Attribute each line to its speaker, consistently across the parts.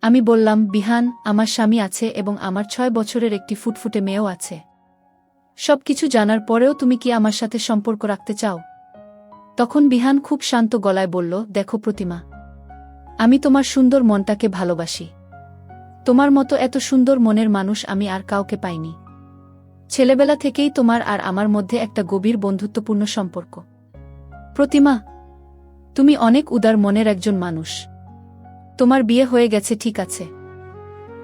Speaker 1: আমি বললাম, বিহান, আমার স্বামী আছে এবং আমার 6 বছরের একটি ফুটফুটে মেয়েও আছে। সবকিছু জানার পরেও তুমি কি আমার সাথে সম্পর্ক রাখতে চাও? তখন বিহান খুব শান্ত গলায় বলল, দেখো প্রতিমা, আমি তোমার সুন্দর মনটাকে ভালোবাসি। তোমার মতো এত সুন্দর মনের মানুষ আমি আর কাউকে পাইনি। ছেলেবেলা থেকেই তোমার আর আমার মধ্যে একটা গভীর বন্ধুত্বপূর্ণ সম্পর্ক। প্রতিমা, তুমি অনেক উদার মনের একজন মানুষ। তোমার বিয়ে হয়ে গেছে ঠিক আছে,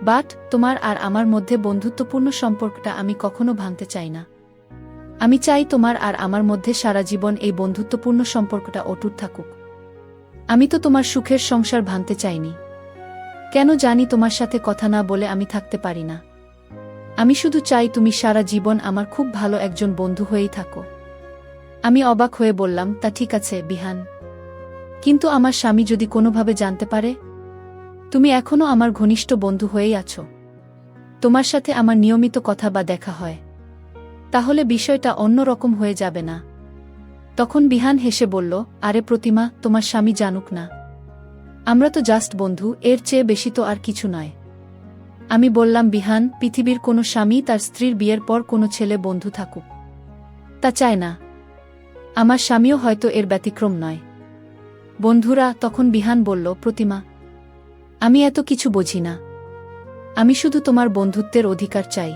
Speaker 1: বাট তোমার আর আমার মধ্যে বন্ধুত্বপূর্ণ সম্পর্কটা আমি কখনো ভাঙতে চাই না। আমি চাই তোমার আর আমার মধ্যে সারা জীবন এই বন্ধুত্বপূর্ণ সম্পর্কটা অটুট থাকুক। আমি তো তোমার সুখের সংসার ভাঙতে চাইনি। কেন জানি তোমার সাথে কথা না বলে আমি থাকতে পারি না। আমি শুধু চাই তুমি সারা জীবন আমার খুব ভালো একজন বন্ধু হয়েই থাকো। আমি অবাক হয়ে বললাম, তা ঠিক আছে বিহান, কিন্তু আমার স্বামী যদি কোনোভাবে জানতে পারে? তুমি এখনও আমার ঘনিষ্ঠ বন্ধু হয়েই আছো, তোমার সাথে আমার নিয়মিত কথা বা দেখা হয়, তাহলে বিষয়টা অন্য রকম হয়ে যাবে না? তখন বিহান হেসে বলল, আরে প্রতিমা, তোমার স্বামী জানুক না, আমরা তো জাস্ট বন্ধু, এর চেয়ে বেশি তো আর কিছু নয়। আমি বললাম, বিহান, পৃথিবীর কোনো স্বামী তার স্ত্রীর বিয়ের পর কোনো ছেলে বন্ধু থাকুক তা চায় না। আমার স্বামীও হয়তো এর ব্যতিক্রম নয়। বন্ধুরা, তখন বিহান বলল, প্রতিমা, আমি এত কিছু বুঝি না। আমি শুধু তোমার বন্ধুত্বের অধিকার চাই।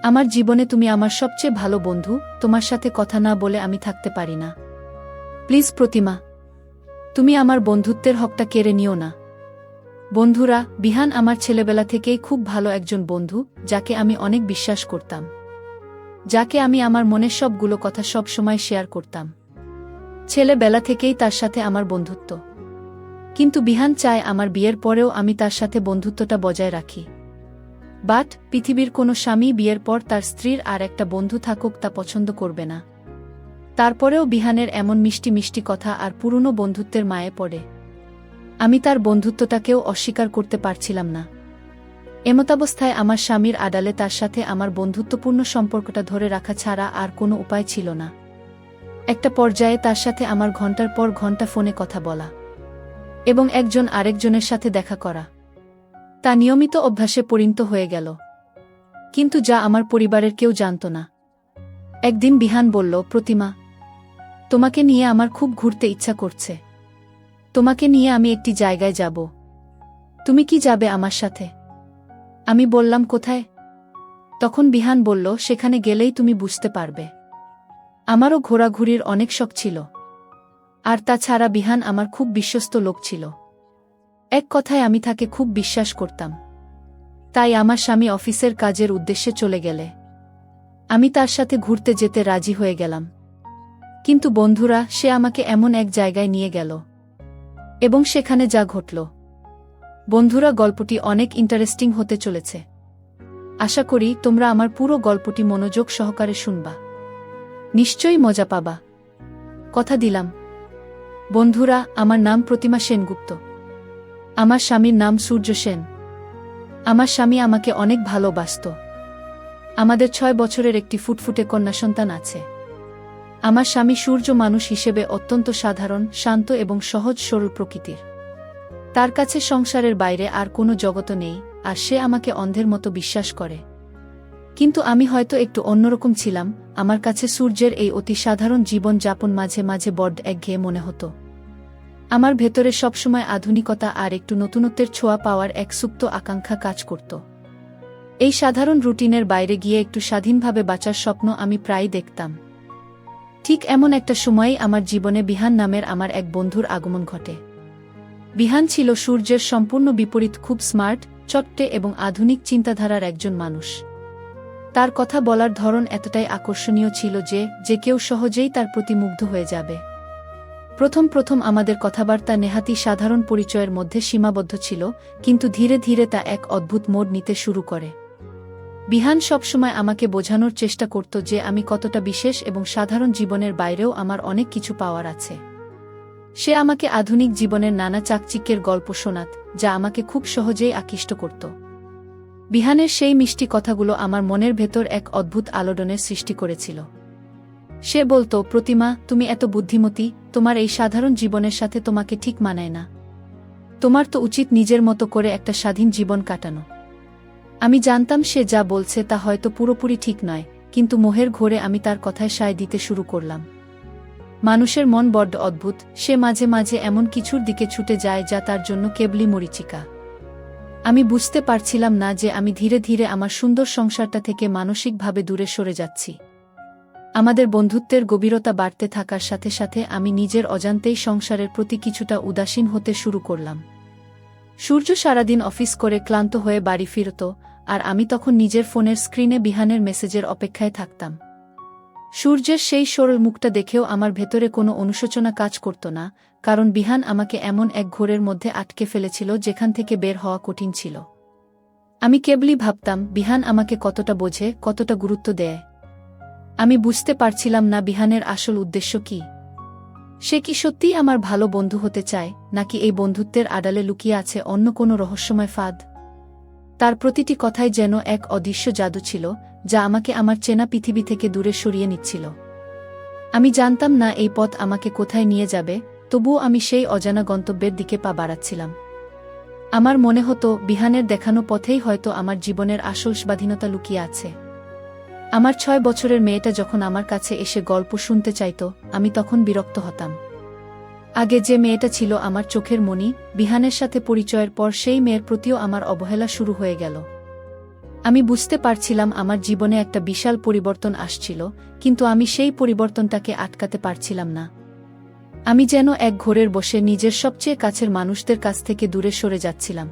Speaker 1: আমার জীবনে তুমি আমার সবচেয়ে ভালো বন্ধু, তোমার সাথে কথা না বলে আমি থাকতে পারি না। প্লিজ প্রতিমা, তুমি আমার বন্ধুত্বের হকটা কেড়ে নিও না। বন্ধুরা, বিহান আমার ছেলেবেলা থেকেই খুব ভালো একজন বন্ধু, যাকে আমি অনেক বিশ্বাস করতাম, যাকে আমি আমার মনের সবগুলো কথা সব সময় শেয়ার করতাম। ছেলেবেলা থেকেই তার সাথে আমার বন্ধুত্ব, কিন্তু বিহান চায় আমার বিয়ের পরেও আমি তার সাথে বন্ধুত্বটা বজায় রাখি। বাট পৃথিবীর কোনো স্বামী বিয়ের পর তার স্ত্রীর আর একটা বন্ধু থাকুক তা পছন্দ করবে না। তারপরেও বিহানের এমন মিষ্টি মিষ্টি কথা আর পুরনো বন্ধুত্বের মায়ে পড়ে আমি তার বন্ধুত্বটাকেও অস্বীকার করতে পারছিলাম না। এমতাবস্থায় আমার স্বামীর আড়ালে তার সাথে আমার বন্ধুত্বপূর্ণ সম্পর্কটা ধরে রাখা ছাড়া আর কোনো উপায় ছিল না। একটা পর্যায়ে তার সাথে আমার ঘন্টার পর ঘন্টা ফোনে কথা বলা এবং একজন আরেকজনের সাথে দেখা করা, তা নিয়মিত অভ্যাসে পরিণত হয়ে গেল, কিন্তু যা আমার পরিবারের কেউ জানত না। একদিন বিহান বলল, প্রতিমা, তোমাকে নিয়ে আমার খুব ঘুরতে ইচ্ছা করছে। তোমাকে নিয়ে আমি একটি জায়গায় যাব। তুমি কি যাবে আমার সাথে? আমি বললাম, কোথায়? তখন বিহান বলল, সেখানে গেলেই তুমি বুঝতে পারবে। আমারও ঘোরাঘুরির অনেক শখ ছিল, আর তাছাড়া বিহান আমার খুব বিশ্বস্ত লোক ছিল। এক কথায় আমি তাকে খুব বিশ্বাস করতাম। তাই আমার স্বামী অফিসের কাজের উদ্দেশ্যে চলে গেলে আমি তার সাথে ঘুরতে যেতে রাজি হয়ে গেলাম। কিন্তু বন্ধুরা, সে আমাকে এমন এক জায়গায় নিয়ে গেল এবং সেখানে যা ঘটল, বন্ধুরা, গল্পটি অনেক ইন্টারেস্টিং হতে চলেছে। আশা করি তোমরা আমার পুরো গল্পটি মনোযোগ সহকারে শুনবা, নিশ্চয়ই মজা পাবা, কথা দিলাম। বন্ধুরা, আমার নাম প্রতিমা সেনগুপ্ত। আমার স্বামীর নাম সূর্য সেন। আমার স্বামী আমাকে অনেক ভালোবাসত। আমাদের 6 বছরের একটি ফুটফুটে কন্যা সন্তান আছে। আমার স্বামী সূর্য মানুষ হিসেবে অত্যন্ত সাধারণ, শান্ত এবং সহজ সরল প্রকৃতির। তার কাছে সংসারের বাইরে আর কোনো জগৎ নেই, আর সে আমাকে অন্ধের মতো বিশ্বাস করে। কিন্তু আমি হয়তো একটু অন্যরকম ছিলাম। আমার কাছে সূর্যের এই অতি সাধারণ জীবন যাপন মাঝে মাঝে বড্ড একঘেয়ে মনে হতো। আমার ভেতরে সবসময় আধুনিকতা আর একটু নতুনত্বের ছোঁয়া পাওয়ার এক সুপ্ত আকাঙ্ক্ষা কাজ করত। এই সাধারণ রুটিনের বাইরে গিয়ে একটু স্বাধীনভাবে বাঁচার স্বপ্ন আমি প্রায়ই দেখতাম। ঠিক এমন একটা সময়েই আমার জীবনে বিহান নামের আমার এক বন্ধুর আগমন ঘটে। বিহান ছিল সূর্যের সম্পূর্ণ বিপরীত, খুব স্মার্ট, চট্টে এবং আধুনিক চিন্তাধারার একজন মানুষ। তার কথা বলার ধরন এতটাই আকর্ষণীয় ছিল যে কেউ সহজেই তার প্রতি মুগ্ধ হয়ে যাবে। প্রথম আমাদের কথাবার্তা নেহাতি সাধারণ পরিচয়ের মধ্যে সীমাবদ্ধ ছিল, কিন্তু ধীরে ধীরে তা এক অদ্ভুত মোড় নিতে শুরু করে। বিহান সবসময় আমাকে বোঝানোর চেষ্টা করত যে আমি কতটা বিশেষ এবং সাধারণ জীবনের বাইরেও আমার অনেক কিছু পাওয়ার আছে। সে আমাকে আধুনিক জীবনের নানা চাকচিক্যের গল্প শোনাত, যা আমাকে খুব সহজেই আকৃষ্ট করত। বিহানের সেই মিষ্টি কথাগুলো আমার মনের ভেতর এক অদ্ভুত আলোড়নের সৃষ্টি করেছিল। সে বলতো, প্রতিমা, তুমি এত বুদ্ধিমতী, তোমার এই সাধারণ জীবনের সাথে তোমাকে ঠিক মানায় না। তোমার তো উচিত নিজের মতো করে একটা স্বাধীন জীবন কাটানো। আমি জানতাম সে যা বলছে তা হয়তো পুরোপুরি ঠিক নয়, কিন্তু মোহের ঘোরে আমি তার কথায় সায় দিতে শুরু করলাম। মানুষের মন বড্ড অদ্ভুত, সে মাঝে মাঝে এমন কিছুর দিকে ছুটে যায় যা তার জন্য কেবলই মরীচিকা। আমি বুঝতে পারছিলাম না যে আমি ধীরে ধীরে আমার সুন্দর সংসারটা থেকে মানসিকভাবে দূরে সরে যাচ্ছি। আমাদের বন্ধুত্বের গভীরতা বাড়তে থাকার সাথে সাথে আমি নিজের অজান্তেই সংসারের প্রতি কিছুটা উদাসীন হতে শুরু করলাম। সূর্য সারাদিন অফিস করে ক্লান্ত হয়ে বাড়ি ফিরত, আর আমি তখন নিজের ফোনের স্ক্রিনে বিহানের মেসেজের অপেক্ষায় থাকতাম। সূর্যের সেই সরল মুখটা দেখেও আমার ভেতরে কোনো অনুশোচনা কাজ করত না, কারণ বিহান আমাকে এমন এক ঘোরের মধ্যে আটকে ফেলেছিল যেখান থেকে বের হওয়া কঠিন ছিল। আমি কেবলই ভাবতাম বিহান আমাকে কতটা বোঝে, কতটা গুরুত্ব দেয়। আমি বুঝতে পারছিলাম না বিহানের আসল উদ্দেশ্য কি। সে কি সত্যিই আমার ভালো বন্ধু হতে চায়, নাকি এই বন্ধুত্বের আড়ালে লুকিয়ে আছে অন্য কোনো রহস্যময় ফাঁদ। তার প্রতিটি কথাই যেন এক অদৃশ্য জাদু ছিল, যা আমাকে আমার চেনা পৃথিবী থেকে দূরে সরিয়ে নিচ্ছিল। আমি জানতাম না এই পথ আমাকে কোথায় নিয়ে যাবে, তবুও আমি সেই অজানা গন্তব্যের দিকে পা বাড়াচ্ছিলাম। আমার মনে হতো বিহানের দেখানো পথেই হয়তো আমার জীবনের আসল স্বাধীনতা লুকিয়ে আছে। আমার 6 বছরের মেয়েটা যখন আমার কাছে এসে গল্প শুনতে চাইত, আমি তখন বিরক্ত হতাম। আগে যে মেয়েটা ছিল আমার চোখের মণি, বিহানের সাথে পরিচয়ের পর সেই মেয়ের প্রতিও আমার অবহেলা শুরু হয়ে গেল। আমি বুঝতে পারছিলাম আমার জীবনে একটা বিশাল পরিবর্তন আসছিল, কিন্তু আমি সেই পরিবর্তনটাকে আটকাতে পারছিলাম না। আমি যেন এক ঘোরের বসে নিজের সবচেয়ে কাছের মানুষদের কাছ থেকে দূরে সরে যাচ্ছিলাম।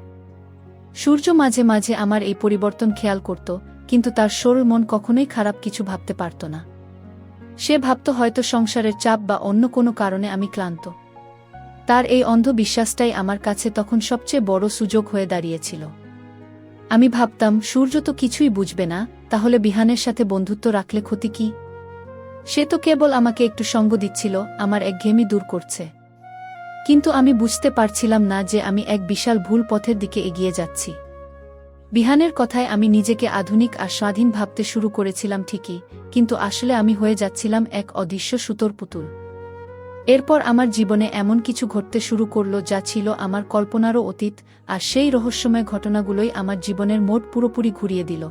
Speaker 1: সূর্য মাঝে মাঝে আমার এই পরিবর্তন খেয়াল করত, কিন্তু তার সরল মন কখনোই খারাপ কিছু ভাবতে পারত না। সে ভাবত হয়তো সংসারের চাপ বা অন্য কোনো কারণে আমি ক্লান্ত। তার এই অন্ধ বিশ্বাসটাই আমার কাছে তখন সবচেয়ে বড় সুযোগ হয়ে দাঁড়িয়েছিল। আমি ভাবতাম সূর্য তো কিছুই বুঝবে না, তাহলে বিহানের সাথে বন্ধুত্ব রাখলে ক্ষতি কি? সে তো কেবল আমাকে একটু সঙ্গ দিচ্ছিল, আমার একঘেয়েমি দূর করছে। কিন্তু আমি বুঝতে পারছিলাম না যে আমি এক বিশাল ভুল পথের দিকে এগিয়ে যাচ্ছি। বিহানের কথায় আমি নিজেকে আধুনিক আর স্বাধীন ভাবতে শুরু করেছিলাম ঠিকই, কিন্তু আসলে আমি হয়ে যাচ্ছিলাম এক অদৃশ্য সুতোর পুতুল। এরপর আমার জীবনে এমন কিছু ঘটতে শুরু করল যা ছিল আমার কল্পনারও অতীত, আর সেই রহস্যময় ঘটনাগুলোই আমার জীবনের মোড় পুরোপুরি ঘুরিয়ে দিল।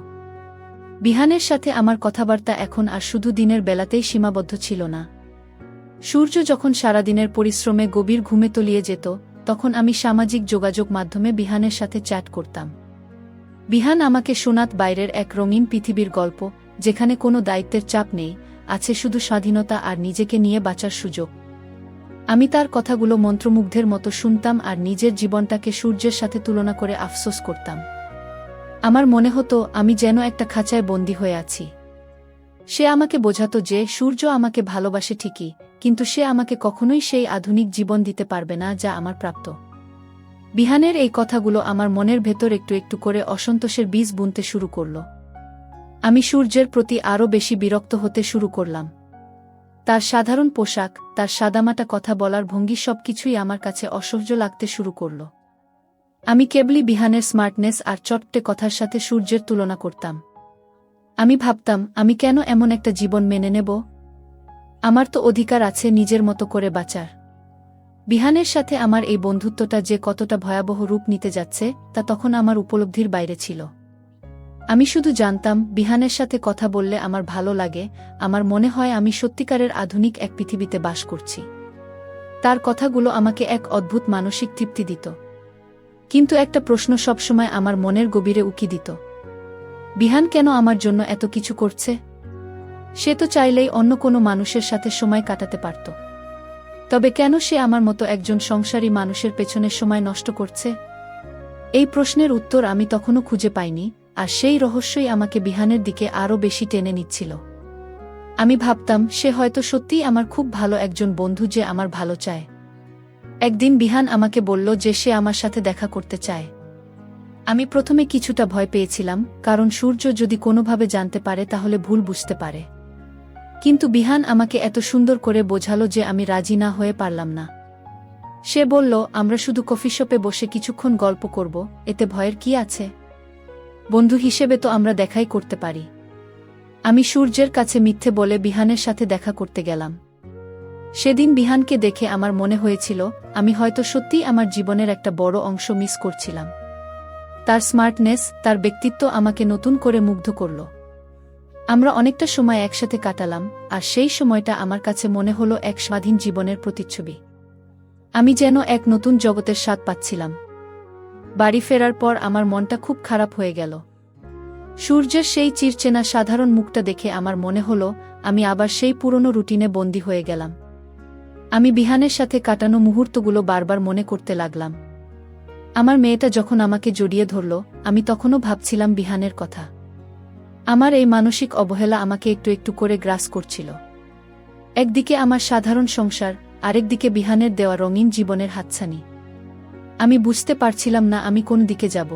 Speaker 1: বিহানের সাথে আমার কথাবার্তা এখন আর শুধু দিনের বেলাতেই সীমাবদ্ধ ছিল না। সূর্য যখন সারাদিনের পরিশ্রমে গভীর ঘুমে তলিয়ে যেত, তখন আমি সামাজিক যোগাযোগ মাধ্যমে বিহানের সাথে চ্যাট করতাম। বিহান আমাকে শোনাত বাইরের এক রঙিন পৃথিবীর গল্প, যেখানে কোনো দায়িত্বের চাপ নেই, আছে শুধু স্বাধীনতা আর নিজেকে নিয়ে বাঁচার সুযোগ। আমি তার কথাগুলো মন্ত্রমুগ্ধের মতো শুনতাম আর নিজের জীবনটাকে সূর্যের সাথে তুলনা করে আফসোস করতাম। আমার মনে হতো আমি যেন একটা খাঁচায় বন্দী হয়ে আছি। সে আমাকে বোঝাতো যে সূর্য আমাকে ভালোবাসে ঠিকই, কিন্তু সে আমাকে কখনোই সেই আধুনিক জীবন দিতে পারবে না যা আমার প্রাপ্ত। বিহানের এই কথাগুলো আমার মনের ভেতর একটু একটু করে অসন্তোষের বীজ বুনতে শুরু করল। আমি সূর্যের প্রতি আরও বেশি বিরক্ত হতে শুরু করলাম। তার সাধারণ পোশাক, তার সাদামাটা কথা বলার ভঙ্গি সবকিছুই আমার কাছে অসহ্য লাগতে শুরু করল। আমি কেবলই বিহানের স্মার্টনেস আর চটটে কথার সাথে সূর্যের তুলনা করতাম। আমি ভাবতাম আমি কেন এমন একটা জীবন মেনে নেব? আমার তো অধিকার আছে নিজের মতো করে বাঁচার। বিহানের সাথে আমার এই বন্ধুত্বটা যে কতটা ভয়াবহ রূপ নিতে যাচ্ছে তা তখন আমার উপলব্ধির বাইরে ছিল। আমি শুধু জানতাম বিহানের সাথে কথা বললে আমার ভালো লাগে, আমার মনে হয় আমি সত্যিকারের আধুনিক এক পৃথিবীতে বাস করছি। তার কথাগুলো আমাকে এক অদ্ভুত মানসিক তৃপ্তি দিত। কিন্তু একটা প্রশ্ন সবসময় আমার মনের গভীরে উকি দিত। বিহান কেন আমার জন্য এত কিছু করছে? সে তো চাইলেই অন্য কোনো মানুষের সাথে সময় কাটাতে পারত। তবে কেন সে আমার মতো একজন সংসারী মানুষের পেছনে সময় নষ্ট করছে? এই প্রশ্নের উত্তর আমি তখনও খুঁজে পাইনি, আর সেই রহস্যই আমাকে বিহানের দিকে আরও বেশি টেনে নিচ্ছিল। আমি ভাবতাম সে হয়তো সত্যিই আমার খুব ভালো একজন বন্ধু যে আমার ভালো চায়। একদিন বিহান আমাকে বলল যে সে আমার সাথে দেখা করতে চায়। আমি প্রথমে কিছুটা ভয় পেয়েছিলাম, কারণ সূর্য যদি কোনোভাবে জানতে পারে তাহলে ভুল বুঝতে পারে। কিন্তু বিহান আমাকে এত সুন্দর করে বোঝালো যে আমি রাজি না হয়ে পারলাম না। সে বলল, আমরা শুধু কফি শপে বসে কিছুক্ষণ গল্প করব, এতে ভয়ের কি আছে? বন্ধু হিসেবে তো আমরা দেখাই করতে পারি। আমি সূর্যের কাছে মিথ্যে বলে বিহানের সাথে দেখা করতে গেলাম। সেদিন বিহানকে দেখে আমার মনে হয়েছিল আমি হয়তো সত্যিই আমার জীবনের একটা বড় অংশ মিস করছিলাম। তার স্মার্টনেস, তার ব্যক্তিত্ব আমাকে নতুন করে মুগ্ধ করল। আমরা অনেকটা সময় একসাথে কাটালাম, আর সেই সময়টা আমার কাছে মনে হলো এক স্বাধীন জীবনের প্রতিচ্ছবি। আমি যেন এক নতুন জগতের স্বাদ পাচ্ছিলাম। বাড়ি ফেরার পর আমার মনটা খুব খারাপ হয়ে গেল। সূর্যের সেই চিরচেনা সাধারণ মুখটা দেখে আমার মনে হলো আমি আবার সেই পুরনো রুটিনে বন্দী হয়ে গেলাম। আমি বিহানের সাথে কাটানো মুহূর্তগুলো বারবার মনে করতে লাগলাম। আমার মেয়েটা যখন আমাকে জড়িয়ে ধরল, আমি তখনও ভাবছিলাম বিহানের কথা। আমার এই মানসিক অবহেলা আমাকে একটু একটু করে গ্রাস করছিল। একদিকে আমার সাধারণ সংসার, আরেকদিকে বিহানের দেওয়া রঙিন জীবনের হাতছানি। আমি বুঝতে পারছিলাম না আমি কোন দিকে যাব।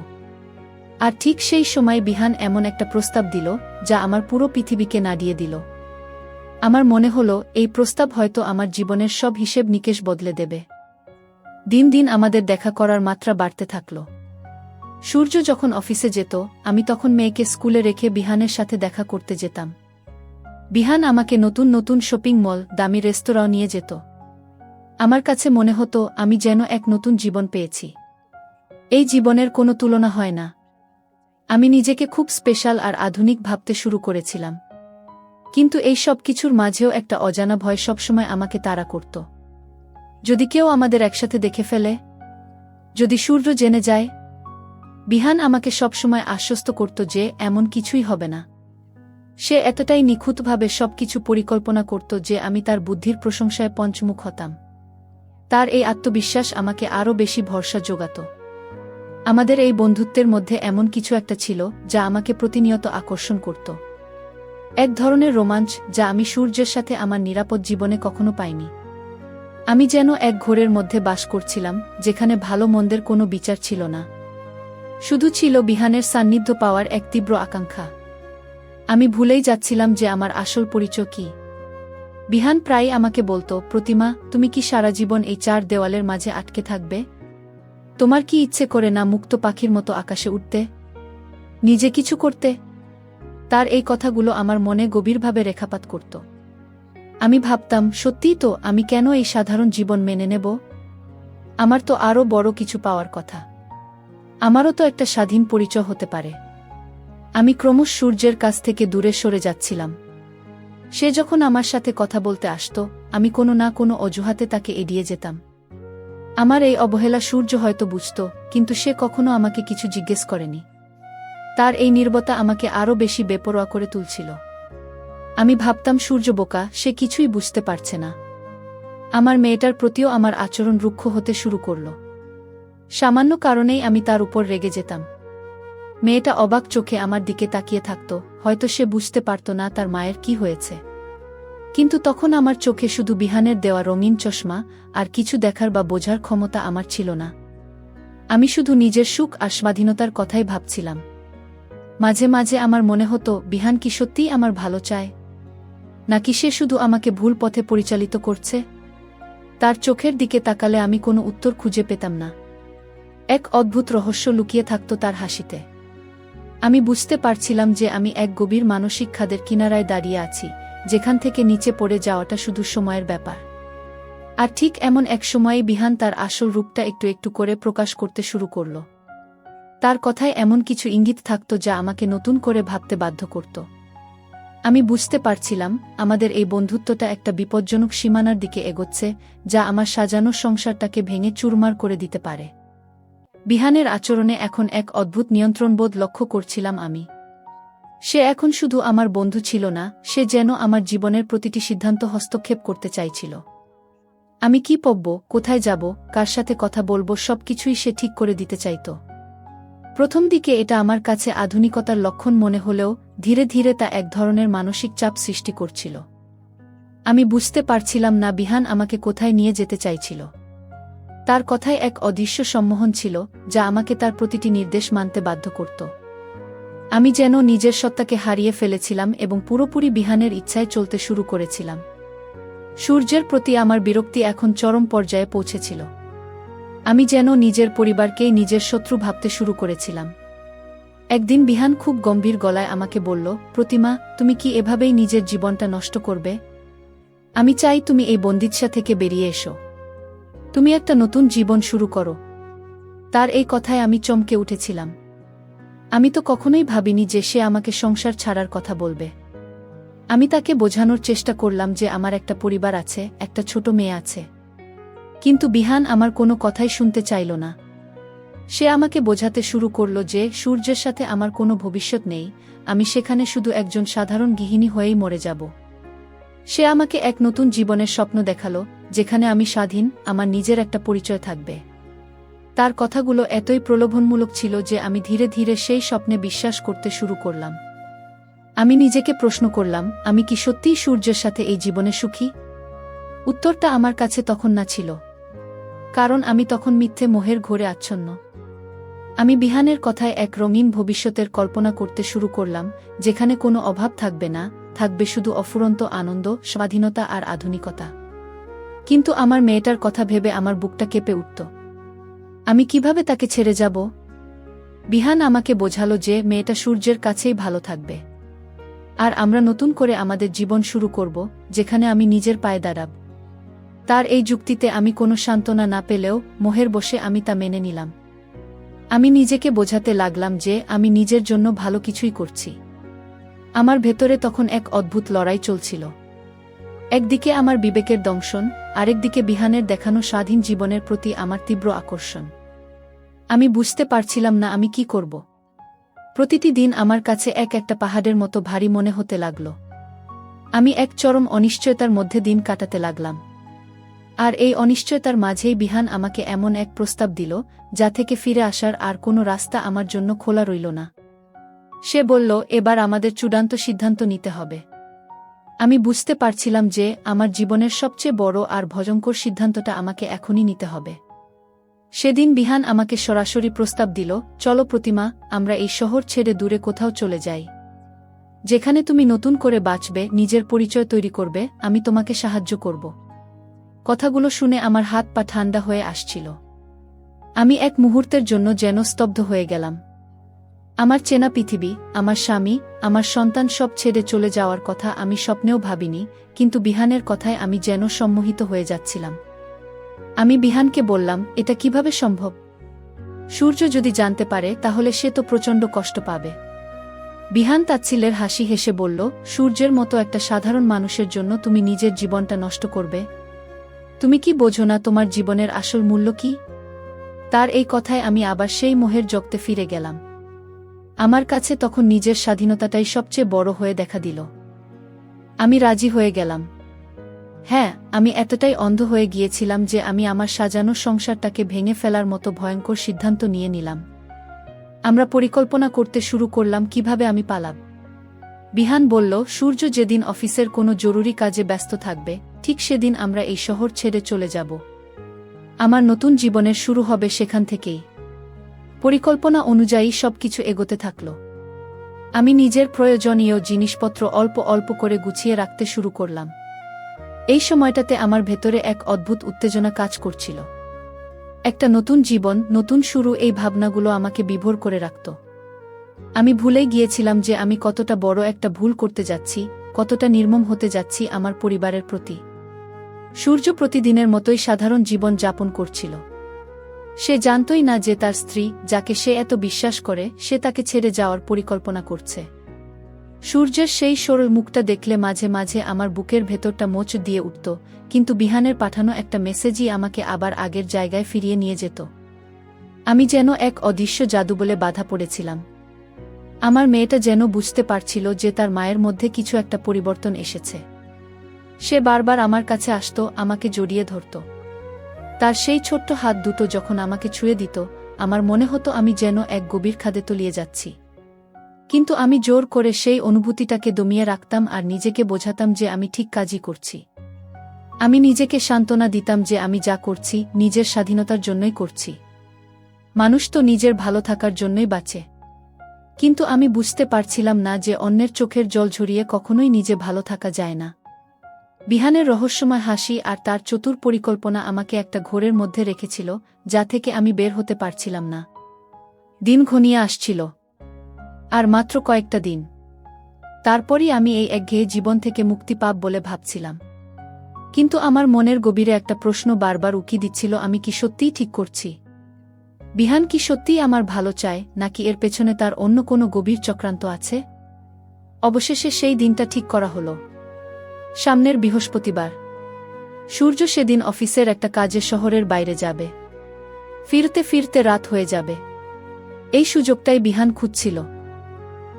Speaker 1: আর ঠিক সেই সময় বিহান এমন একটা প্রস্তাব দিল যা আমার পুরো পৃথিবীকে নাড়িয়ে দিল। আমার মনে হলো এই প্রস্তাব হয়তো আমার জীবনের সব হিসেব নিকেশ বদলে দেবে। দিন দিন আমাদের দেখা করার মাত্রা বাড়তে থাকল। সূর্য যখন অফিসে যেত, আমি তখন মেয়েকে স্কুলে রেখে বিহানের সাথে দেখা করতে যেতাম। বিহান আমাকে নতুন নতুন শপিং মল, দামি রেস্তোরাঁ নিয়ে যেত। আমার কাছে মনে হতো আমি যেন এক নতুন জীবন পেয়েছি। এই জীবনের কোনো তুলনা হয় না। আমি নিজেকে খুব স্পেশাল আর আধুনিক ভাবতে শুরু করেছিলাম। কিন্তু এই সব কিছুর মাঝেও একটা অজানা ভয় সবসময় আমাকে তাড়া করত। যদি কেউ আমাদের একসাথে দেখে ফেলে, যদি সূর্য জেনে যায়। বিহান আমাকে সবসময় আশ্বস্ত করত যে এমন কিছুই হবে না। সে এতটাই নিখুঁতভাবে সবকিছু পরিকল্পনা করত যে আমি তার বুদ্ধির প্রশংসায় পঞ্চমুখ হতাম। তার এই আত্মবিশ্বাস আমাকে আরও বেশি ভরসা জোগাত। আমাদের এই বন্ধুত্বের মধ্যে এমন কিছু একটা ছিল যা আমাকে প্রতিনিয়ত আকর্ষণ করত। এক ধরনের রোমাঞ্চ যা আমি সূর্যের সাথে আমার নিরাপদ জীবনে কখনো পাইনি। আমি যেন এক ঘোরের মধ্যে বাস করছিলাম, যেখানে ভালো মন্দের কোনো বিচার ছিল না। শুধু ছিল বিহানের সান্নিধ্য পাওয়ার এক তীব্র আকাঙ্ক্ষা। আমি ভুলেই যাচ্ছিলাম যে আমার আসল পরিচয় কী। বিহান প্রায় আমাকে বলতো, প্রতিমা, তুমি কি সারা জীবন এই চার দেওয়ালের মাঝে আটকে থাকবে? তোমার কি ইচ্ছে করে না মুক্ত পাখির মতো আকাশে উঠতে, নিজে কিছু করতে? তার এই কথাগুলো আমার মনে গভীরভাবে রেখাপাত করত। আমি ভাবতাম, সত্যিই তো, আমি কেন এই সাধারণ জীবন মেনে নেব? আমার তো আরও বড় কিছু পাওয়ার কথা। আমারও তো একটা স্বাধীন পরিচয় হতে পারে। আমি ক্রমশ সূর্যের কাছ থেকে দূরে সরে যাচ্ছিলাম। সে যখন আমার সাথে কথা বলতে আসত, আমি কোনো না কোনো অজুহাতে তাকে এড়িয়ে যেতাম। আমার এই অবহেলা সূর্য হয়তো বুঝত, কিন্তু সে কখনো আমাকে কিছু জিজ্ঞেস করেনি। তার এই নীরবতা আমাকে আরও বেশি বেপরোয়া করে তুলছিল। আমি ভাবতাম সূর্য বোকা, সে কিছুই বুঝতে পারছে না। আমার মেয়েটার প্রতিও আমার আচরণ রুক্ষ হতে শুরু করল। সামান্য কারণেই আমি তার উপর রেগে যেতাম। মেয়েটা অবাক চোখে আমার দিকে তাকিয়ে থাকত, হয়তো সে বুঝতে পারত না তার মায়ের কি হয়েছে। কিন্তু তখন আমার চোখে শুধু বিহানের দেওয়া রঙিন চশমা, আর কিছু দেখার বা বোঝার ক্ষমতা আমার ছিল না। আমি শুধু নিজের সুখ আর স্বাধীনতার কথাই ভাবছিলাম। মাঝে মাঝে আমার মনে হতো, বিহান কি সত্যিই আমার ভালো চায়, নাকি সে শুধু আমাকে ভুল পথে পরিচালিত করছে? তার চোখের দিকে তাকালে আমি কোনো উত্তর খুঁজে পেতাম না। এক অদ্ভুত রহস্য লুকিয়ে থাকত তার হাসিতে। আমি বুঝতে পারছিলাম যে আমি এক গভীর মানসিক খাদের কিনারায় দাঁড়িয়ে আছি, যেখান থেকে নিচে পড়ে যাওয়াটা শুধু সময়ের ব্যাপার। আর ঠিক এমন এক সময়ে বিহান তার আসল রূপটা একটু একটু করে প্রকাশ করতে শুরু করল। তার কথায় এমন কিছু ইঙ্গিত থাকত যা আমাকে নতুন করে ভাবতে বাধ্য করত। আমি বুঝতে পারছিলাম আমাদের এই বন্ধুত্বটা একটা বিপজ্জনক সীমানার দিকে এগোচ্ছে, যা আমার সাজানো সংসারটাকে ভেঙে চুরমার করে দিতে পারে। বিহানের আচরণে এখন এক অদ্ভুত নিয়ন্ত্রণবোধ লক্ষ্য করছিলাম আমি। সে এখন শুধু আমার বন্ধু ছিল না, সে যেন আমার জীবনের প্রতিটি সিদ্ধান্ত হস্তক্ষেপ করতে চাইছিল। আমি কি পড়ব, কোথায় যাব, কার সাথে কথা বলবো, সবকিছুই সে ঠিক করে দিতে চাইত। প্রথম দিকে এটা আমার কাছে আধুনিকতার লক্ষণ মনে হলেও ধীরে ধীরে তা এক ধরনের মানসিক চাপ সৃষ্টি করছিল। আমি বুঝতে পারছিলাম না বিহান আমাকে কোথায় নিয়ে যেতে চাইছিল। তার কথায় এক অদৃশ্য সম্মোহন ছিল যা আমাকে তার প্রতিটি নির্দেশ মানতে বাধ্য করত। আমি যেন নিজের সত্তাকে হারিয়ে ফেলেছিলাম এবং পুরোপুরি বিহানের ইচ্ছায় চলতে শুরু করেছিলাম। সূর্যের প্রতি আমার বিরক্তি এখন চরম পর্যায়ে পৌঁছেছিল। আমি যেন নিজের পরিবারকেই নিজের শত্রু ভাবতে শুরু করেছিলাম। একদিন বিহান খুব গম্ভীর গলায় আমাকে বলল, প্রতিমা, তুমি কি এভাবেই নিজের জীবনটা নষ্ট করবে? আমি চাই তুমি এই বন্দিদশা থেকে বেরিয়ে এসো। তুমি একটা নতুন জীবন শুরু করো। তার এই কথায় আমি চমকে উঠেছিলাম। আমি তো কখনোই ভাবিনি যে সে আমাকে সংসার ছাড়ার কথা বলবে। আমি তাকে বোঝানোর চেষ্টা করলাম যে আমার একটা পরিবার আছে, একটা ছোট মেয়ে আছে। কিন্তু বিহান আমার কোনো কথাই শুনতে চাইল না। সে আমাকে বোঝাতে শুরু করল যে সূর্যের সাথে আমার কোনো ভবিষ্যৎ নেই, আমি সেখানে শুধু একজন সাধারণ গৃহিণী হয়েই মরে যাব। সে আমাকে এক নতুন জীবনের স্বপ্ন দেখালো, যেখানে আমি স্বাধীন, আমার নিজের একটা পরিচয় থাকবে। তার কথাগুলো এতই প্রলোভনমূলক ছিল যে আমি ধীরে ধীরে সেই স্বপ্নে বিশ্বাস করতে শুরু করলাম। আমি নিজেকে প্রশ্ন করলাম, আমি কি সত্যিই সূর্যের সাথে এই জীবনে সুখী? উত্তরটা আমার কাছে তখন না ছিল, কারণ আমি তখন মিথ্যে মোহের ঘোরে আচ্ছন্ন। আমি বিহানের কথায় এক রঙিন ভবিষ্যতের কল্পনা করতে শুরু করলাম, যেখানে কোনো অভাব থাকবে না, থাকবে শুধু অফুরন্ত আনন্দ, স্বাধীনতা আর আধুনিকতা। কিন্তু আমার মেয়েটার কথা ভেবে আমার বুকটা কেঁপে উঠত। আমি কিভাবে তাকে ছেড়ে যাব? বিহান আমাকে বোঝালো যে মেয়েটা সূর্যের কাছেই ভালো থাকবে, আর আমরা নতুন করে আমাদের জীবন শুরু করব, যেখানে আমি নিজের পায়ে দাঁড়াব। তার এই যুক্তিতে আমি কোনো সান্ত্বনা না পেলেও মোহের বশে আমি তা মেনে নিলাম। আমি নিজেকে বোঝাতে লাগলাম যে আমি নিজের জন্য ভালো কিছুই করছি। আমার ভেতরে তখন এক অদ্ভুত লড়াই চলছিল। একদিকে আমার বিবেকের দংশন, আরেকদিকে বিহানের দেখানো স্বাধীন জীবনের প্রতি আমার তীব্র আকর্ষণ। আমি বুঝতে পারছিলাম না আমি কি করব। প্রতিটি দিন আমার কাছে এক একটা পাহাড়ের মতো ভারী মনে হতে লাগল। আমি এক চরম অনিশ্চয়তার মধ্যে দিন কাটাতে লাগলাম। আর এই অনিশ্চয়তার মাঝেই বিহান আমাকে এমন এক প্রস্তাব দিল, যা থেকে ফিরে আসার আর কোনো রাস্তা আমার জন্য খোলা রইল না। সে বলল, এবার আমাদের চূড়ান্ত সিদ্ধান্ত নিতে হবে। আমি বুঝতে পারছিলাম যে আমার জীবনের সবচেয়ে বড় আর ভয়ঙ্কর সিদ্ধান্তটা আমাকে এখনই নিতে হবে। সেদিন বিহান আমাকে সরাসরি প্রস্তাব দিল, চলো প্রতিমা, আমরা এই শহর ছেড়ে দূরে কোথাও চলে যাই। যেখানে তুমি নতুন করে বাঁচবে, নিজের পরিচয় তৈরি করবে, আমি তোমাকে সাহায্য করব। কথাগুলো শুনে আমার হাত পা ঠান্ডা হয়ে আসছিল। আমি এক মুহূর্তের জন্য যেন স্তব্ধ হয়ে গেলাম। আমার চেনা পৃথিবী, আমার স্বামী, আমার সন্তান সব ছেড়ে চলে যাওয়ার কথা আমি স্বপ্নেও ভাবিনি, কিন্তু বিহানের কথায় আমি যেন সম্মোহিত হয়ে যাচ্ছিলাম। আমি বিহানকে বললাম, এটা কিভাবে সম্ভব? সূর্য যদি জানতে পারে তাহলে সে তো প্রচণ্ড কষ্ট পাবে। বিহান তাচ্ছিল্যের হাসি হেসে বলল, সূর্যের মতো একটা সাধারণ মানুষের জন্য তুমি নিজের জীবনটা নষ্ট করবে? তুমি কি বোঝো না তোমার জীবনের আসল মূল্য কি? তার এই কথায় আমি আবার সেই মোহের জগতে ফিরে গেলাম। আমার কাছে তখন নিজের স্বাধীনতাটাই সবচেয়ে বড় হয়ে দেখা দিল। আমি রাজি হয়ে গেলাম। হ্যাঁ, আমি এতটাই অন্ধ হয়ে গিয়েছিলাম যে আমি আমার সাজানো সংসারটাকে ভেঙে ফেলার মতো ভয়ঙ্কর সিদ্ধান্ত নিয়ে নিলাম। আমরা পরিকল্পনা করতে শুরু করলাম কিভাবে আমি পালাব। বিহান বলল, সূর্য যেদিন অফিসের কোনো জরুরি কাজে ব্যস্ত থাকবে, ঠিক সেদিন আমরা এই শহর ছেড়ে চলে যাব। আমার নতুন জীবনের শুরু হবে সেখান থেকেই। পরিকল্পনা অনুযায়ী সবকিছু এগোতে থাকল। আমি নিজের প্রয়োজনীয় জিনিসপত্র অল্প অল্প করে গুছিয়ে রাখতে শুরু করলাম। এই সময়টাতে আমার ভেতরে এক অদ্ভুত উত্তেজনা কাজ করছিল। একটা নতুন জীবন, নতুন শুরু, এই ভাবনাগুলো আমাকে বিভোর করে রাখত। আমি ভুলেই গিয়েছিলাম যে আমি কতটা বড় একটা ভুল করতে যাচ্ছি, কতটা নির্মম হতে যাচ্ছি আমার পরিবারের প্রতি। সূর্য প্রতিদিনের মতোই সাধারণ জীবন যাপন করছিল। সে জানতই না যে তার স্ত্রী, যাকে সে এত বিশ্বাস করে, সে তাকে ছেড়ে যাওয়ার পরিকল্পনা করছে। সূর্যের সেই সরল মুখটা দেখলে মাঝে মাঝে আমার বুকের ভেতরটা মোচ দিয়ে উঠত, কিন্তু বিহানের পাঠানো একটা মেসেজই আমাকে আবার আগের জায়গায় ফিরিয়ে নিয়ে যেত। আমি যেন এক অদৃশ্য জাদু বলে বাধা পড়েছিলাম। আমার মেয়েটা যেন বুঝতে পারছিল যে তার মায়ের মধ্যে কিছু একটা পরিবর্তন এসেছে। সে বারবার আমার কাছে আসত, আমাকে জড়িয়ে ধরত। তার সেই ছোট্ট হাত দুটো যখন আমাকে ছুঁয়ে দিত, আমার মনে হতো আমি যেন এক গভীর খাদে তলিয়ে যাচ্ছি। কিন্তু আমি জোর করে সেই অনুভূতিটাকে দমিয়ে রাখতাম আর নিজেকে বোঝাতাম যে আমি ঠিক কাজই করছি। আমি নিজেকে সান্ত্বনা দিতাম যে আমি যা করছি নিজের স্বাধীনতার জন্যই করছি। মানুষ তো নিজের ভালো থাকার জন্যই বাঁচে। কিন্তু আমি বুঝতে পারছিলাম না যে অন্যের চোখের জল ঝরিয়ে কখনোই নিজে ভালো থাকা যায় না। বিহানের রহস্যময় হাসি আর তার চতুর পরিকল্পনা আমাকে একটা ঘোরের মধ্যে রেখেছিল, যা থেকে আমি বের হতে পারছিলাম না। দিন ঘনিয়ে আসছিল। আর মাত্র কয়েকটা দিন। তারপরই আমি এই একঘেয়ে জীবন থেকে মুক্তি পাব বলে ভাবছিলাম। কিন্তু আমার মনের গভীরে একটা প্রশ্ন বারবার উকি দিচ্ছিল, আমি কি সত্যিই ঠিক করছি? বিহান কি সত্যিই আমার ভালো চায়, নাকি এর পেছনে তার অন্য কোনো গভীর চক্রান্ত আছে? অবশেষে সেই দিনটা ঠিক করা হলো। সামনের বৃহস্পতিবার। সূর্য সেদিন অফিসের একটা কাজে শহরের বাইরে যাবে। ফিরতে ফিরতে রাত হয়ে যাবে। এই সুযোগটাই বিহান খুঁজছিল।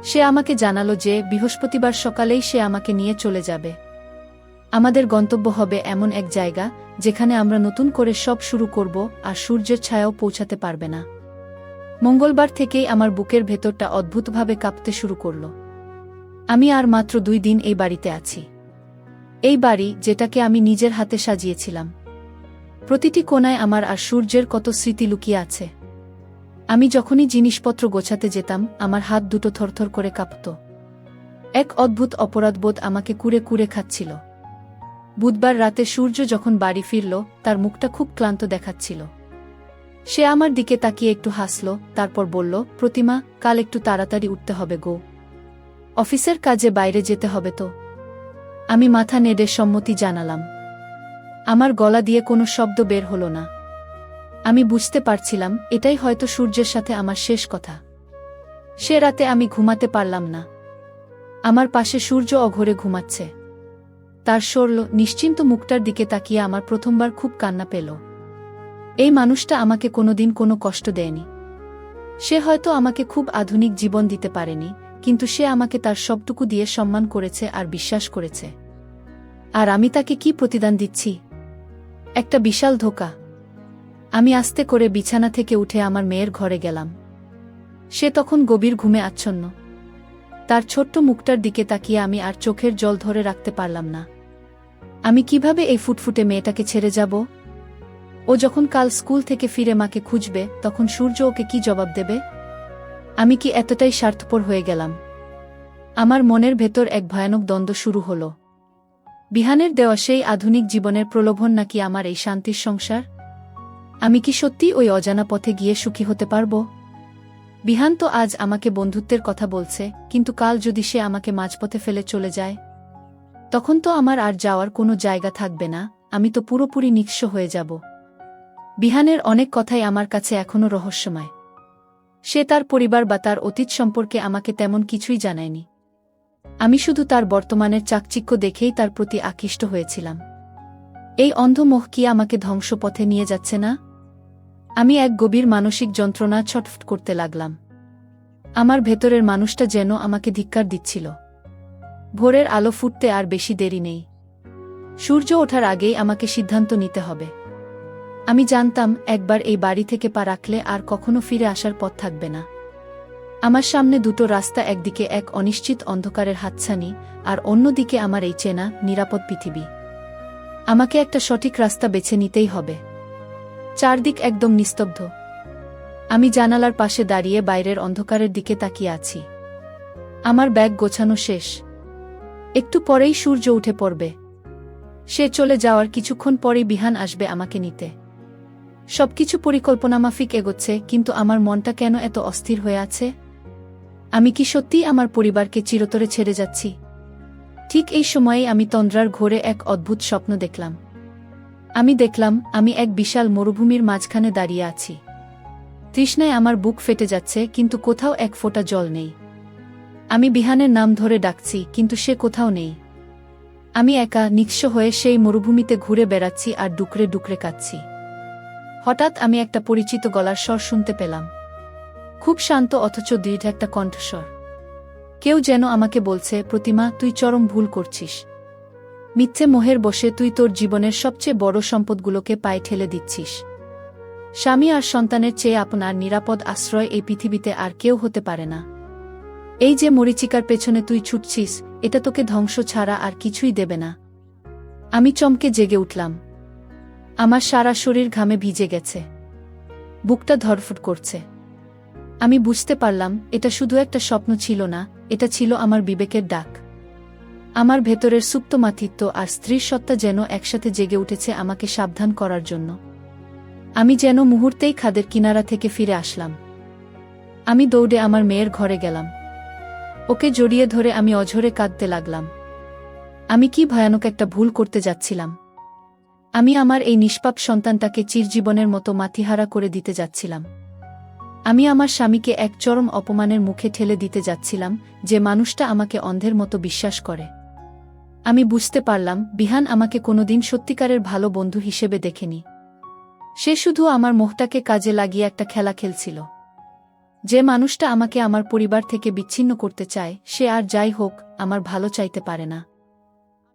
Speaker 1: সে আমাকে জানালো যে বৃহস্পতিবার সকালেই সে আমাকে নিয়ে চলে যাবে। আমাদের গন্তব্য হবে এমন এক জায়গা যেখানে আমরা নতুন করে সব শুরু করব, আর সূর্যের ছায়াও পৌঁছাতে পারবে না। মঙ্গলবার থেকেই আমার বুকের ভেতরটা অদ্ভুতভাবে কাঁপতে শুরু করল। আমি আর মাত্র 2 দিন এই বাড়িতে আছি। এই বাড়ি যেটাকে আমি নিজের হাতে সাজিয়েছিলাম। প্রতিটি কোণায় আমার আর সূর্যের কত স্মৃতি লুকিয়ে আছে। আমি যখনই জিনিসপত্র গোছাতে যেতাম, আমার হাত দুটো থরথর করে কাঁপত। এক অদ্ভুত অপরাধবোধ আমাকে কুরে কুরে খাচ্ছিল। বুধবার রাতে সূর্য যখন বাড়ি ফিরল, তার মুখটা খুব ক্লান্ত দেখাচ্ছিল। সে আমার দিকে তাকিয়ে একটু হাসল, তারপর বলল, প্রতিমা, কাল একটু তাড়াতাড়ি উঠতে হবে গো। অফিসের কাজে বাইরে যেতে হবে তো। আমি মাথা নেড়ে সম্মতি জানালাম। আমার গলা দিয়ে কোনো শব্দ বের হলো না। আমি বুঝতে পারছিলাম এটাই হয়তো সূর্যের সাথে আমার শেষ কথা। সে রাতে আমি ঘুমাতে পারলাম না। আমার পাশে সূর্য অঘোরে ঘুমাচ্ছে। তার সরল নিশ্চিন্ত মুখটার দিকে তাকিয়ে আমার প্রথমবার খুব কান্না পেল। এই মানুষটা আমাকে কোনোদিন কোনো কষ্ট দেয়নি। সে হয়তো আমাকে খুব আধুনিক জীবন দিতে পারেনি, কিন্তু সে আমাকে তার সবটুকু দিয়ে সম্মান করেছে আর বিশ্বাস করেছে। আর আমি তাকে কি প্রতিদান দিচ্ছি? একটা বিশাল ধোঁকা। আমি আস্তে করে বিছানা থেকে উঠে আমার মেয়ের ঘরে গেলাম। সে তখন গভীর ঘুমে আচ্ছন্ন। তার ছোট্ট মুখটার দিকে তাকিয়ে আমি আর চোখের জল ধরে রাখতে পারলাম না। আমি কিভাবে এই ফুটফুটে মেয়েটাকে ছেড়ে যাব? ও যখন কাল স্কুল থেকে ফিরে মাকে খুঁজবে, তখন সূর্য ওকে কি জবাব দেবে? আমি কি এতটাই স্বার্থপর হয়ে গেলাম? আমার মনের ভেতর এক ভয়ানক দ্বন্দ্ব শুরু হলো। বিহানের দেওয়া সেই আধুনিক জীবনের প্রলোভন, নাকি আমার এই শান্তির সংসার? আমি কি সত্যি ওই অজানা পথে গিয়ে সুখী হতে পারব? বিহান তো আজ আমাকে বন্ধুত্বের কথা বলছে, কিন্তু কাল যদি সে আমাকে মাঝপথে ফেলে চলে যায়, তখন তো আমার আর যাওয়ার কোনো জায়গা থাকবে না। আমি তো পুরোপুরি নিঃস্ব হয়ে যাব। বিহানের অনেক কথাই আমার কাছে এখনও রহস্যময়। সে তার পরিবার বা তার অতীত সম্পর্কে আমাকে তেমন কিছুই জানায়নি। আমি শুধু তার বর্তমানের চাকচিক্য দেখেই তার প্রতি আকৃষ্ট হয়েছিলাম। এই অন্ধ মোহ কি আমাকে ধ্বংসপথে নিয়ে যাচ্ছে না? আমি এক গভীর মানসিক যন্ত্রণা ছটফট করতে লাগলাম। আমার ভেতরের মানুষটা যেন আমাকে ধিক্কার দিচ্ছিল। ভোরের আলো ফুটতে আর বেশি দেরি নেই। সূর্য ওঠার আগেই আমাকে সিদ্ধান্ত নিতে হবে। আমি জানতাম একবার এই বাড়ি থেকে পা রাখলে আর কখনো ফিরে আসার পথ থাকবে না। আমার সামনে দুটো রাস্তা, একদিকে এক অনিশ্চিত অন্ধকারের হাতছানি, আর অন্যদিকে আমার এই চেনা নিরাপদ পৃথিবী। আমাকে একটা সঠিক রাস্তা বেছে নিতেই হবে। চারদিক একদম নিস্তব্ধ। আমি জানালার পাশে দাঁড়িয়ে বাইরের অন্ধকারের দিকে তাকিয়ে আছি। আমার ব্যাগ গোছানো শেষ। একটু পরেই সূর্য উঠে পড়বে। সে চলে যাওয়ার কিছুক্ষণ পরেই বিহান আসবে আমাকে নিতে। সবকিছু পরিকল্পনামাফিক এগোচ্ছে, কিন্তু আমার মনটা কেন এত অস্থির হয়ে আছে? আমি কি সত্যিই আমার পরিবারকে চিরতরে ছেড়ে যাচ্ছি? ঠিক এই সময়েই আমি তন্দ্রার ঘোরে এক অদ্ভুত স্বপ্ন দেখলাম। আমি দেখলাম আমি এক বিশাল মরুভূমির মাঝখানে দাঁড়িয়ে আছি। তৃষ্ণায় আমার বুক ফেটে যাচ্ছে, কিন্তু কোথাও এক ফোঁটা জল নেই। আমি বিহানের নাম ধরে ডাকছি, কিন্তু সে কোথাও নেই। আমি একা নিঃস্ব হয়ে সেই মরুভূমিতে ঘুরে বেড়াচ্ছি আর ডুকরে ডুকরে কাঁদছি। হঠাৎ আমি একটা পরিচিত গলার স্বর শুনতে পেলাম। খুব শান্ত অথচ দৃঢ় একটা কণ্ঠস্বর। কেউ যেন আমাকে বলছে, প্রতিমা, তুই চরম ভুল করছিস। মিথ্যে মোহের বশে তুই তোর জীবনের সবচেয়ে বড় সম্পদগুলোকে পায়ে ঠেলে দিচ্ছিস। স্বামী আর সন্তানের চেয়ে আপনার নিরাপদ আশ্রয় এই পৃথিবীতে আর কেউ হতে পারে না। এই যে মরীচিকার পেছনে তুই ছুটছিস, এটা তোকে ধ্বংস ছাড়া আর কিছুই দেবে না। আমি চমকে জেগে উঠলাম। আমার সারা শরীর ঘামে ভিজে গেছে। বুকটা ধড়ফড় করছে। আমি বুঝতে পারলাম এটা শুধু একটা স্বপ্ন ছিল না, এটা ছিল আমার বিবেকের ডাক। আমার ভেতরের সুপ্ত মাতৃত্ব আর স্ত্রীর সত্তা যেন একসাথে জেগে উঠেছে আমাকে সাবধান করার জন্য। আমি যেন মুহূর্তেই খাদের কিনারা থেকে ফিরে আসলাম। আমি দৌড়ে আমার মেয়ের ঘরে গেলাম। ওকে জড়িয়ে ধরে আমি অঝরে কাঁদতে লাগলাম। আমি কি ভয়ানক একটা ভুল করতে যাচ্ছিলাম। আমি আমার এই নিষ্পাপ সন্তানটাকে চিরজীবনের মতো মাথিহারা করে দিতে যাচ্ছিলাম। আমি আমার স্বামীকে এক চরম অপমানের মুখে ঠেলে দিতে যাচ্ছিলাম, যে মানুষটা আমাকে অন্ধের মতো বিশ্বাস করে। আমি বুঝতে পারলাম বিহান আমাকে কোনোদিন সত্যিকারের ভালো বন্ধু হিসেবে দেখেনি। সে শুধু আমার মোহটাকে কাজে লাগিয়ে একটা খেলা খেলছিল। যে মানুষটা আমাকে আমার পরিবার থেকে বিচ্ছিন্ন করতে চায়, সে আর যাই হোক আমার ভালো চাইতে পারে না।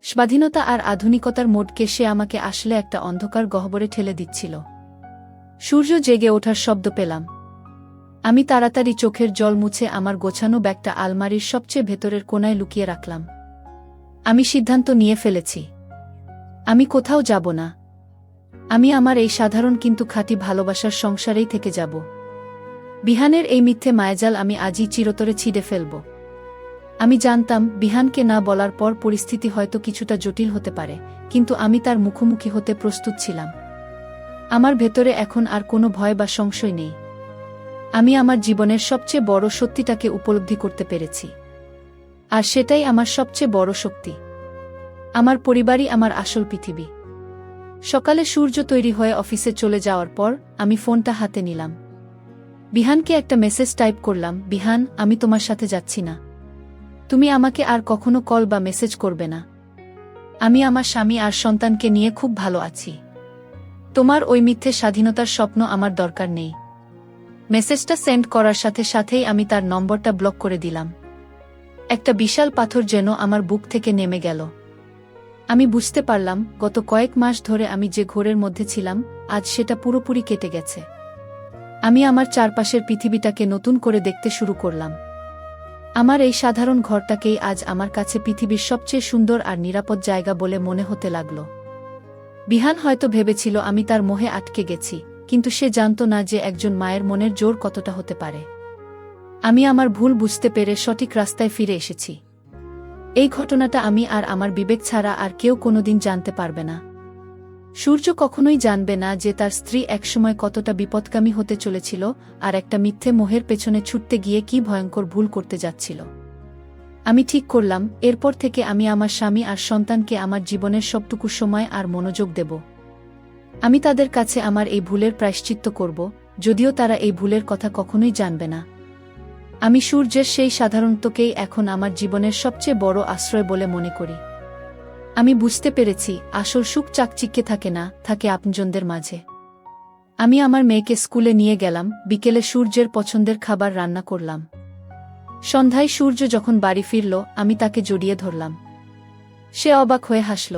Speaker 1: স্বাধীনতা আর আধুনিকতার মোড়কে সে আমাকে আসলে একটা অন্ধকার গহ্বরে ঠেলে দিচ্ছিল। সূর্য জেগে ওঠার শব্দ পেলাম। আমি তাড়াতাড়ি চোখের জল মুছে আমার গোছানো ব্যাগটা আলমারির সবচেয়ে ভেতরের কোণায় লুকিয়ে রাখলাম। আমি সিদ্ধান্ত নিয়ে ফেলেছি। আমি কোথাও যাব না। আমি আমার এই সাধারণ কিন্তু খাঁটি ভালোবাসার সংসারেই থেকে যাব। বিহানের এই মিথ্যে মায়াজাল আমি আজই চিরতরে ছিঁড়ে ফেলব। আমি জানতাম বিহানকে না বলার পর পরিস্থিতি হয়তো কিছুটা জটিল হতে পারে, কিন্তু আমি তার মুখোমুখি হতে প্রস্তুত ছিলাম। আমার ভেতরে এখন আর কোনো ভয় বা সংশয় নেই। আমি আমার জীবনের সবচেয়ে বড় সত্যিটাকে উপলব্ধি করতে পেরেছি। আর সেটাই আমার সবচেয়ে বড় শক্তি। আমার পরিবারই আমার আসল পৃথিবী। সকালে সূর্য তৈরি হয়ে অফিসে চলে যাওয়ার পর আমি ফোনটা হাতে নিলাম। বিহানকে একটা মেসেজ টাইপ করলাম, বিহান, আমি তোমার সাথে যাচ্ছি না। তুমি আমাকে আর কখনো কল বা মেসেজ করবে না। আমি আমার স্বামী আর সন্তানকে নিয়ে খুব ভালো আছি। তোমার ওই মিথ্যে স্বাধীনতার স্বপ্ন আমার দরকার নেই। মেসেজটা সেন্ড করার সাথে সাথেই আমি তার নম্বরটা ব্লক করে দিলাম। একটা বিশাল পাথর যেন আমার বুক থেকে নেমে গেল। আমি বুঝতে পারলাম গত কয়েক মাস ধরে আমি যে ঘোরের মধ্যে ছিলাম, আজ সেটা পুরোপুরি কেটে গেছে। আমি আমার চারপাশের পৃথিবীটাকে নতুন করে দেখতে শুরু করলাম। আমার এই সাধারণ ঘরটাকেই আজ আমার কাছে পৃথিবীর সবচেয়ে সুন্দর আর নিরাপদ জায়গা বলে মনে হতে লাগল। বিহান হয়তো ভেবেছিল আমি তার মোহে আটকে গেছি, কিন্তু সে জানত না যে একজন মায়ের মনের জোর কতটা হতে পারে। আমি আমার ভুল বুঝতে পেরে সঠিক রাস্তায় ফিরে এসেছি। এই ঘটনাটা আমি আর আমার বিবেক ছাড়া আর কেউ কোনোদিন জানতে পারবে না। সূর্য কখনোই জানবে না যে তার স্ত্রী একসময় কতটা বিপদগামী হতে চলেছিল আর একটা মিথ্যে মোহের পেছনে ছুটতে গিয়ে কি ভয়ঙ্কর ভুল করতে যাচ্ছিল। আমি ঠিক করলাম এরপর থেকে আমি আমার স্বামী আর সন্তানকে আমার জীবনের সবটুকু সময় আর মনোযোগ দেব। আমি তাদের কাছে আমার এই ভুলের প্রায়শ্চিত্ত করব, যদিও তারা এই ভুলের কথা কখনোই জানবে না। আমি সূর্যের সেই সাধারণত্বকেই এখন আমার জীবনের সবচেয়ে বড় আশ্রয় বলে মনে করি। আমি বুঝতে পেরেছি আসল সুখ চাকচিক্যে থাকে না, থাকে আপনজনদের মাঝে। আমি আমার মেয়েকে স্কুলে নিয়ে গেলাম, বিকেলে সূর্যের পছন্দের খাবার রান্না করলাম। সন্ধ্যায় সূর্য যখন বাড়ি ফিরল, আমি তাকে জড়িয়ে ধরলাম। সে অবাক হয়ে হাসল।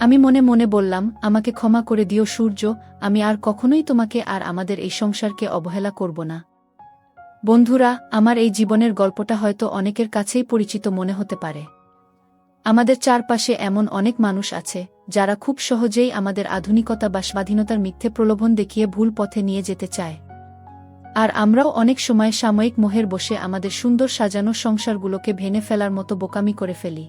Speaker 1: আমি মনে মনে বললাম, আমাকে ক্ষমা করে দিও সূর্য, আমি আর কখনোই তোমাকে আর আমাদের এই সংসারকে অবহেলা করব না। বন্ধুরা, আমার এই জীবনের গল্পটা হয়তো অনেকের কাছেই পরিচিত মনে হতে পারে। আমাদের চারপাশে এমন অনেক মানুষ আছে যারা খুব সহজেই আমাদের আধুনিকতা বা স্বাধীনতার মিথ্যে প্রলোভন দেখিয়ে ভুল পথে নিয়ে যেতে চায়। আর আমরাও অনেক সময় সাময়িক মোহের বসে আমাদের সুন্দর সাজানো সংসারগুলোকে ভেঙে ফেলার মতো বোকামি করে ফেলি।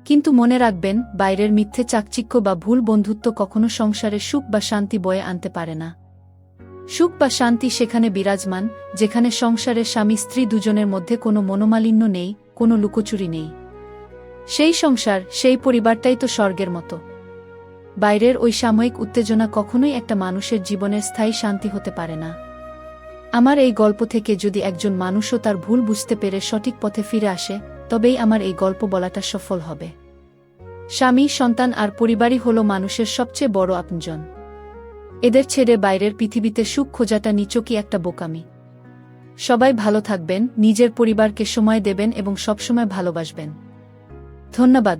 Speaker 1: কিন্তু মনে রাখবেন, বাইরের মিথ্যে চাকচিক্য বা ভুল বন্ধুত্ব কখনো সংসারে সুখ বা শান্তি বয়ে আনতে পারে না। সুখ বা শান্তি সেখানে বিরাজমান যেখানে সংসারের স্বামী স্ত্রী দুজনের মধ্যে কোনো মনোমালিন্য নেই, কোনো লুকোচুরি নেই। সেই সংসার, সেই পরিবারটাই তো স্বর্গের মতো। বাইরের ওই সাময়িক উত্তেজনা কখনোই একটা মানুষের জীবনের স্থায়ী শান্তি হতে পারে না। আমার এই গল্প থেকে যদি একজন মানুষও তার ভুল বুঝতে পেরে সঠিক পথে ফিরে আসে, তবেই আমার এই গল্প বলাটা সফল হবে। স্বামী, সন্তান আর পরিবারই হলো মানুষের সবচেয়ে বড় আপনজন। এদের ছেড়ে বাইরের পৃথিবীতে সুখ খোঁজাটা নিছকই একটা বোকামি। সবাই ভালো থাকবেন, নিজের পরিবারকে সময় দেবেন এবং সবসময় ভালোবাসবেন। ধন্যবাদ।